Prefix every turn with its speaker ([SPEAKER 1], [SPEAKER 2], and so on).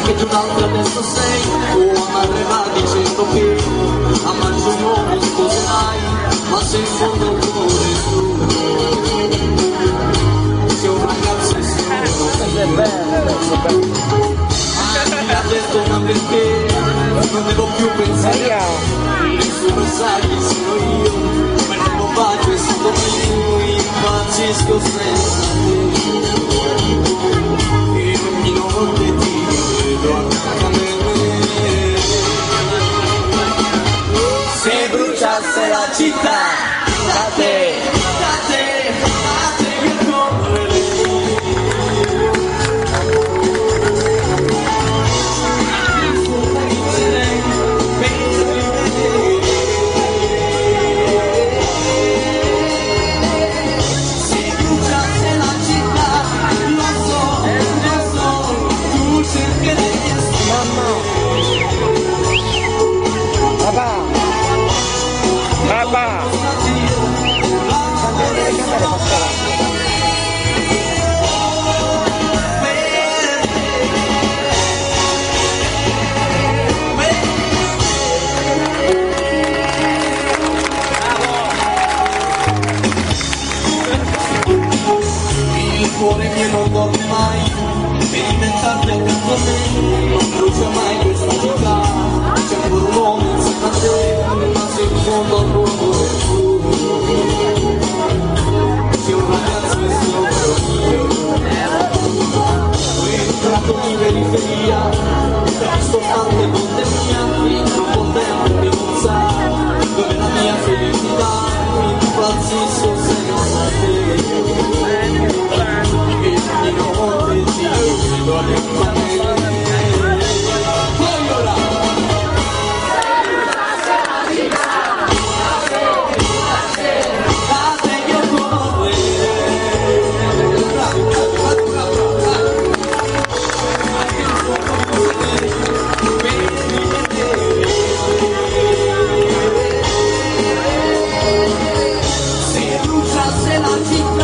[SPEAKER 1] Che tu d'altro adesso sei, tua madre va dicendo che a maggio nuovo sposerai, ma se in fondo il cuore è tu, sei un ragazzo e mi ha detto ma perché non devo più pensare, nessuno sa chi sono io, prendo un bacio e sono mio, impazzisco senza te, e ogni notte ti se bruciasse la città, da te che corre se bruciasse la città, lo so, tu cercherei.
[SPEAKER 2] Papà! Papà!
[SPEAKER 1] Il cuore mio non dorme mai, per inventarti accanto a me, non brucia mai questa città, c'è ancora un uomo insieme a te, ma se in fondo al luogo è tu, sei un ragazzo e sono io, entrato in periferia, capisco tante volte mia, in troppo tempo che non sa, dove la mia felicità, impazzisco senza te. Se bruciasse la città